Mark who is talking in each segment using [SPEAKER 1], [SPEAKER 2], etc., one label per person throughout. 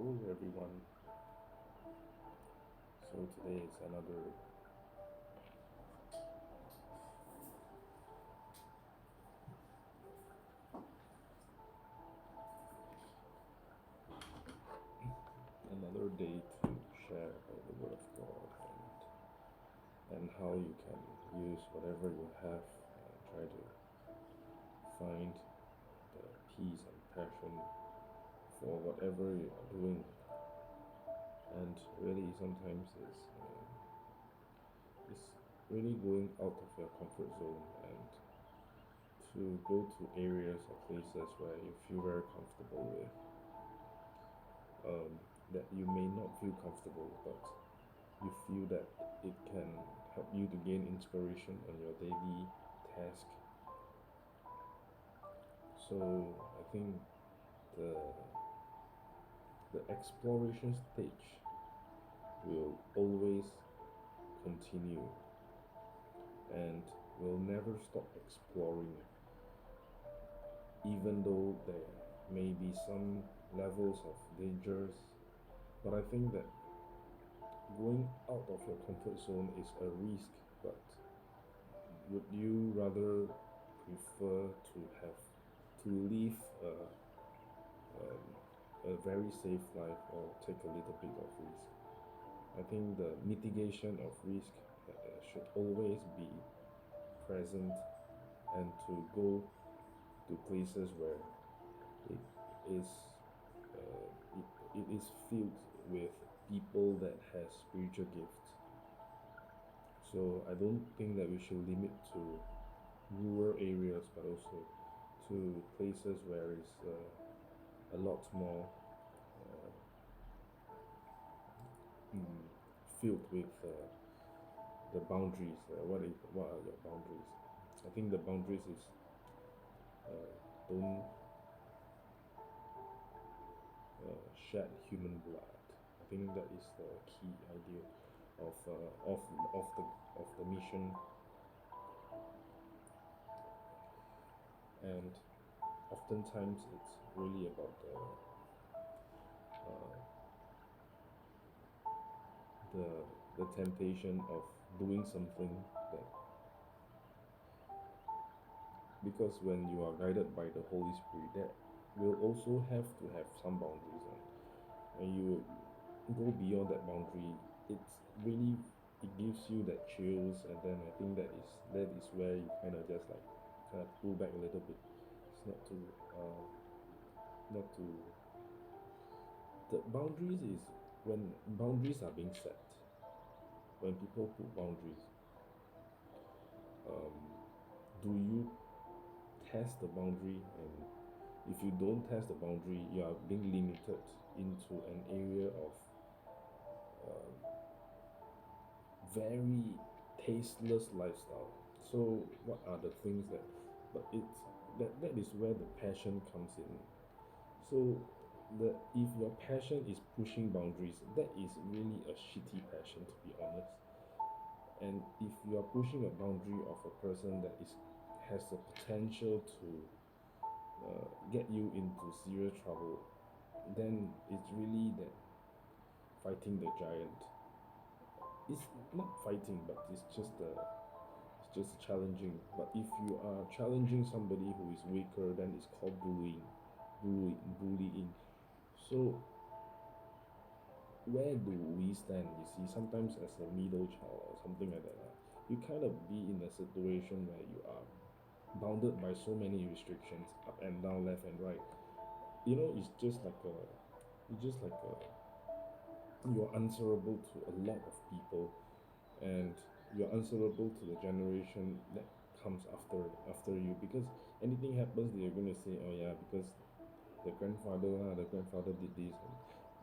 [SPEAKER 1] Hello everyone. So today is another day to share about the Word of God and how you can use whatever you have and try to find the peace and passion for whatever you are doing. And really, sometimes it's really going out of your comfort zone and to go to areas or places where you feel very comfortable with. That you may not feel comfortable, but you feel that it can help you to gain inspiration on your daily task. So I think the the exploration stage will always continue and will never stop exploring, even though there may be some levels of dangers. But I think that going out of your comfort zone is a risk, but would you rather prefer to have to live a very safe life or take a little bit of risk? I think the mitigation of risk should always be present and to go to places where it is it is filled with people that has spiritual gifts. So I don't think that we should limit to rural areas, but also to places where it's a lot more mm, filled with the boundaries. What are your boundaries? I think the boundaries is don't shed human blood. I think that is the key idea of of the mission, and oftentimes it's really about uh, the the temptation of doing something that, because when you are guided by the Holy Spirit, that will also have to have some boundaries, and when you go beyond that boundary, it's really, it gives you that chills, and then I think that is where you kind of pull back a little bit. It's not to the boundaries is when boundaries are being set. When people put boundaries, um, do you test the boundary? And if you don't test the boundary, you are being limited into an area of very tasteless lifestyle. So what are the things that, but it's that is where the passion comes in. So the if your passion is pushing boundaries, that is really a shitty passion, to be honest. And if you are pushing a boundary of a person that is has the potential to get you into serious trouble, then it's really that fighting the giant. It's not fighting, but it's just challenging. But if you are challenging somebody who is weaker, then it's called bullying. So where do we stand? You see, sometimes as a middle child or something like that, you kind of be in a situation where you are bounded by so many restrictions, up and down, left and right. It's just like you're answerable to a lot of people, and you're answerable to the generation that comes after you, because anything happens, they're going to say, oh yeah, because the grandfather did this,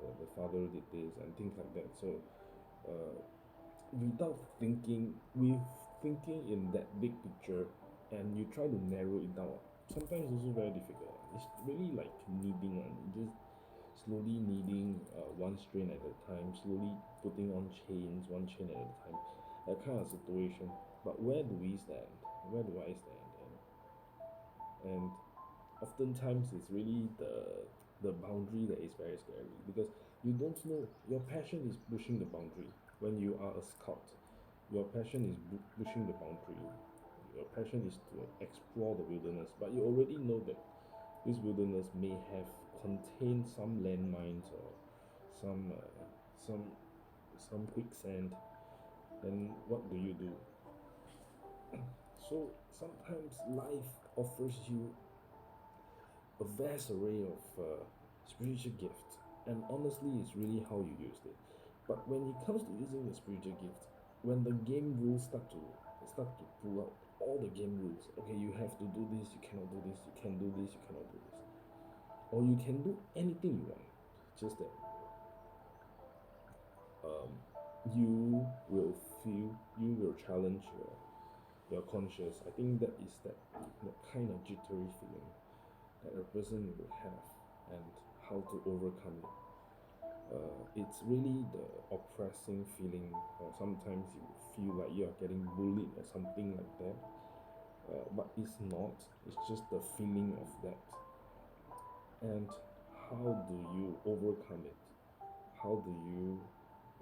[SPEAKER 1] and the father did this, and things like that. So uh, without thinking, with thinking in that big picture, and you try to narrow it down, sometimes also very difficult. It's really like kneading, and just slowly kneading one strain at a time, slowly putting on chains, one chain at a time, that kind of situation. But where do we stand? Where do I stand? And oftentimes it's really the boundary that is very scary, because you don't know, your passion is pushing the boundary. When you are a scout, your passion is pushing the boundary. Your passion is to explore the wilderness, but you already know that this wilderness may have contained some landmines or some some some quicksand. Then what do you do? So sometimes life offers you a vast array of spiritual gifts, and honestly, it's really how you use it. But when it comes to using the spiritual gift, when the game rules start to pull out all the game rules, okay, you have to do this, you cannot do this, you can do this, you cannot do this, or you can do anything you want. Just that um, you will challenge your conscience. I think that is that kind of jittery feeling that a person will have, and how to overcome it. It's really the oppressing feeling, or sometimes you feel like you are getting bullied or something like that. But it's not. It's just the feeling of that. And how do you overcome it? How do you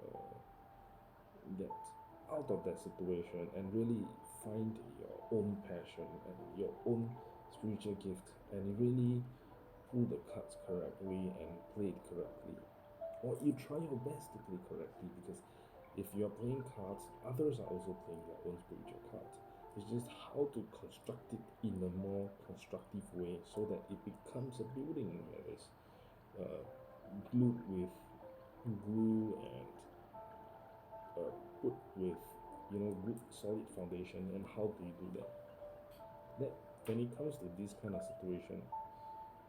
[SPEAKER 1] uh, get out of that situation and really find your own passion and your own spiritual gift, and really pull the cards correctly and play it correctly, or you try your best to play correctly, because if you're playing cards, others are also playing their own spiritual cards. It's just how to construct it in a more constructive way so that it becomes a building that is uh, glued with glue, and put with good solid foundation. And how do you do that? That when it comes to this kind of situation,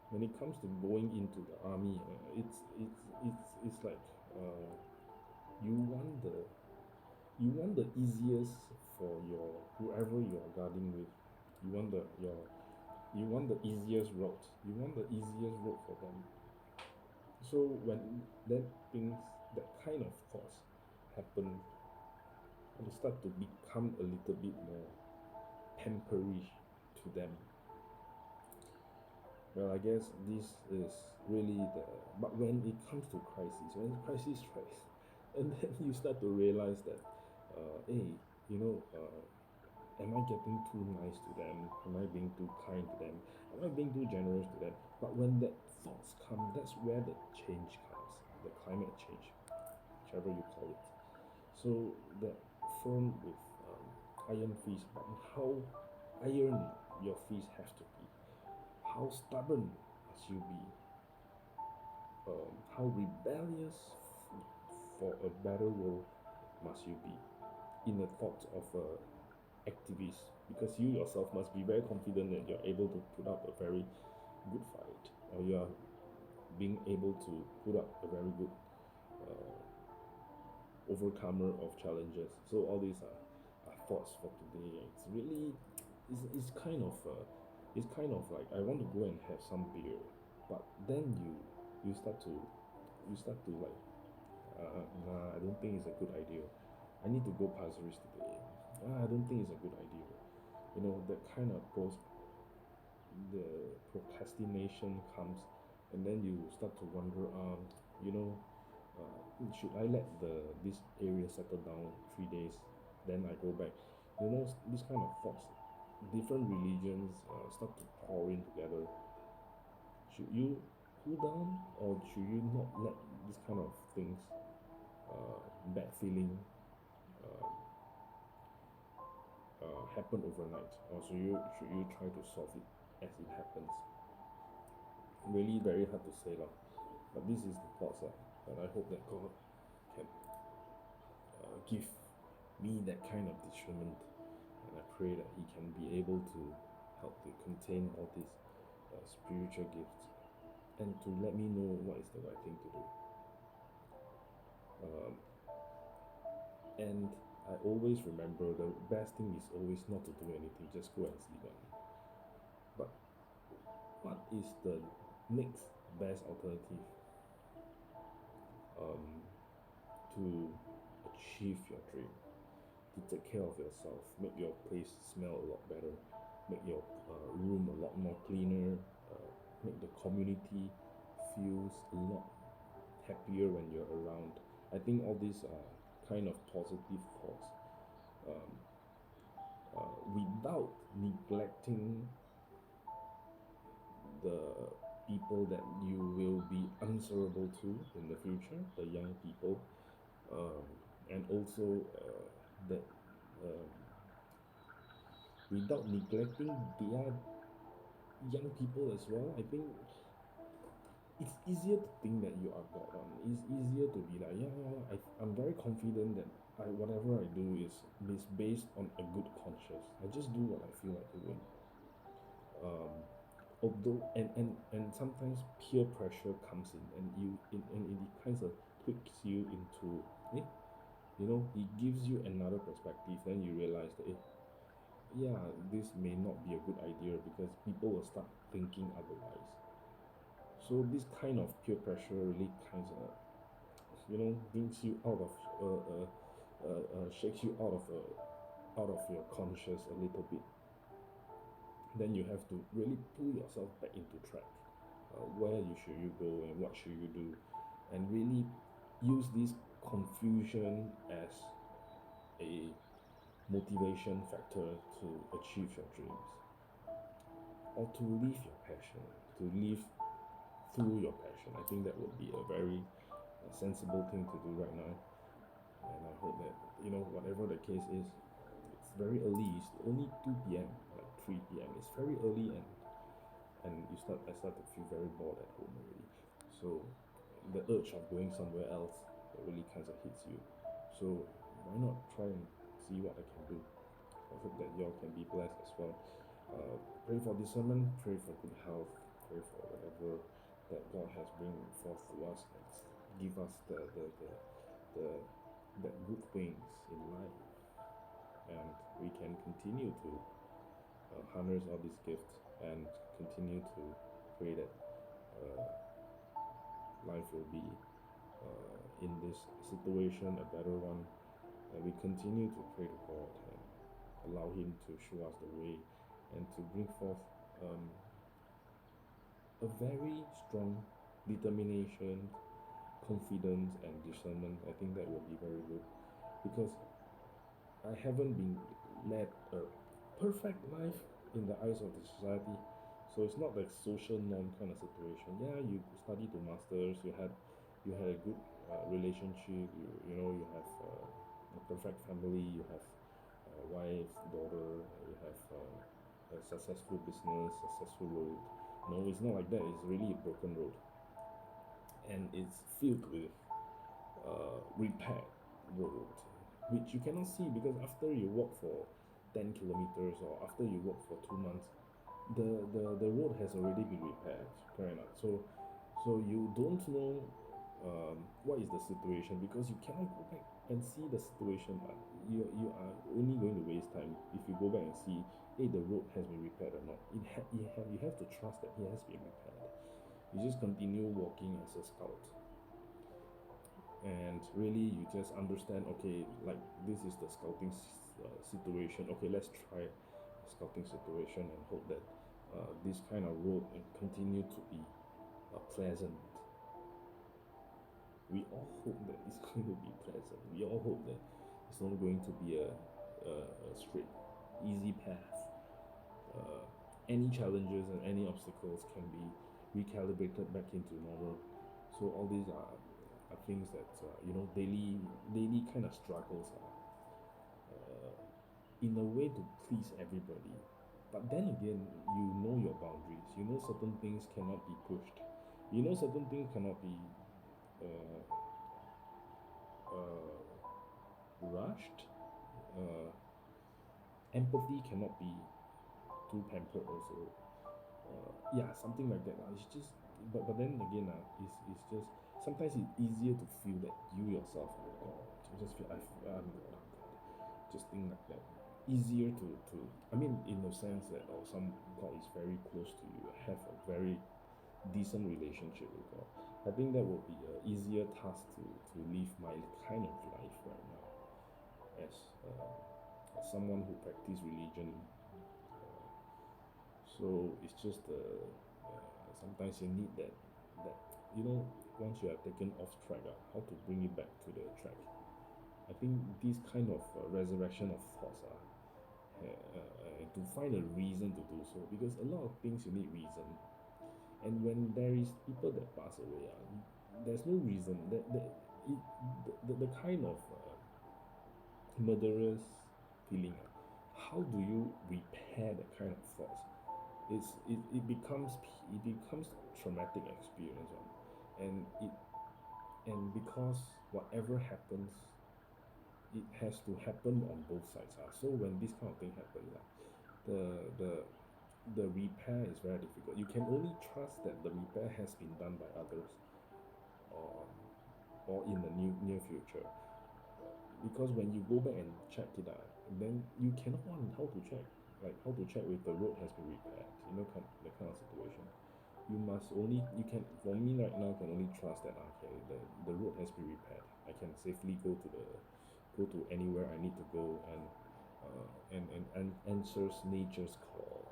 [SPEAKER 1] when it comes to going into the army, it's like uh, you want the you want the easiest for your whoever you are guarding with. You want you want the easiest route. You want the easiest route for them. So when that things that kind of thoughts happen, and start to become a little bit more pamperish to them. Well, I guess this is really the. But when it comes to crisis, when crisis strikes, and then you start to realize that, hey, you know, am I getting too nice to them? Am I being too kind to them? Am I being too generous to them? But when that thoughts come, that's where the change comes, the climate change, whichever you call it. So that firm with iron fist, but how iron your fist have to be, how stubborn must you be, how rebellious for a better world must you be in the thoughts of a activist, because you yourself must be very confident that you're able to put up a very good fight, or you are being able to put up a very good uh, overcomer of challenges. So all these are thoughts for today. It's really it's kind of like I want to go and have some beer, but then you start to like nah, I don't think it's a good idea. I need to go Pasir Ris today. I don't think it's a good idea. That kind of the procrastination comes, and then you start to wonder, you know, should I let this area settle down 3 days, then I go back? This kind of thoughts. Different religions start to pour in together. Should you cool down, or should you not let this kind of things, bad feeling, uh, happen overnight, or should you try to solve it as it happens? Really very hard to say lah. But this is the thoughts and I hope that God can give me that kind of discernment, and I pray that He can be able to help to contain all these spiritual gifts, and to let me know what is the right thing to do. Um, and I always remember the best thing is always not to do anything, just go and sleep. But what is the next best alternative um, to achieve your dream? To take care of yourself, make your place smell a lot better, make your room a lot more cleaner, make the community feels a lot happier when you're around. I think all these are kind of positive thoughts, um, without neglecting the people that you will be answerable to in the future, the young people, um, and also that um, without neglecting their young people as well. I think it's easier to think that you are God on. It's easier to be like, yeah, yeah, yeah. I'm very confident that whatever I do is based on a good conscience. I just do what I feel like doing. Although and sometimes peer pressure comes in, and it kinds of tweaks you into, it gives you another perspective. Then you realize that, yeah, this may not be a good idea because people will start thinking otherwise. So this kind of peer pressure really kind of, brings you out of, shakes you out of your conscious a little bit. Then you have to really pull yourself back into track. Where should you go and what should you do, and really use this confusion as a motivation factor to achieve your dreams, or to live your passion, to live through your passion. I think that would be a very sensible thing to do right now. And I hope that, whatever the case is, it's very early. It's only 2 p.m., like 3 p.m. It's very early, and I start to feel very bored at home already. So the urge of going somewhere else really kind of hits you. So why not try and see what I can do? I hope that y'all can be blessed as well. Pray for discernment, pray for good health, pray for whatever that God has bring forth to us, and give us the that good things in life, and we can continue to harness all these gifts and continue to pray that life will be in this situation a better one, and we continue to pray to God and allow Him to show us the way and to bring forth a very strong determination, confidence, and discernment. I think that will be very good, because I haven't been led a perfect life in the eyes of the society. So it's not like social norm kind of situation. Yeah, you studied to masters, you had a good relationship, you have a perfect family, you have a wife, daughter, you have a successful business, successful road. No, it's not like that. It's really a broken road, and it's filled with repaired road, which you cannot see, because after you walk for 10 kilometers, or after you walk for 2 months, the road has already been repaired, correct or not? So you don't know what is the situation, because you cannot go back and see the situation. You are only going to waste time if you go back and see, hey, the road has been repaired or not. You have to trust that it has been repaired. You just continue walking as a scout, and really you just understand, okay, like this is the scouting situation. Okay, let's try a scouting situation and hope that this kind of road and continue to be pleasant. We all hope that it's going to be pleasant. We all hope that it's not going to be a straight easy path. Any challenges and any obstacles can be recalibrated back into normal. So all these are things that daily kind of struggles are in a way to please everybody. But then again, you know your boundaries. You know certain things cannot be pushed. You know certain things cannot be uh, rushed. Empathy cannot be too pampered also. Yeah, something like that. It's just, but then again, it's just sometimes it's easier to feel that you yourself are God. You just feel I'm God. Just think like that. Easier to I mean, in the sense that some God is very close to you, have a very decent relationship with God. I think that would be an easier task to live my kind of life right now, as someone who practice religion. So it's just sometimes you need that once you have taken off track, how to bring it back to the track. I think this kind of resurrection of thoughts to find a reason to do so, because a lot of things you need reason, and when there is people that pass away, there's no reason the kind of murderous feeling. How do you repair that kind of thoughts? It becomes traumatic experience, and because whatever happens, it has to happen on both sides. So when this kind of thing happens, the the the repair is very difficult. You can only trust that the repair has been done by others, or in the near future. Because when you go back and check it out, then you cannot on how to check, like how to check if the road has been repaired, that kind of situation. For me right now, can only trust that okay, the road has been repaired. I can safely go to anywhere I need to go, and answers nature's call.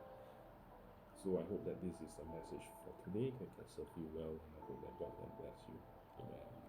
[SPEAKER 1] So I hope that this is a message for today that can serve you well, and I hope that God can bless you. Amen.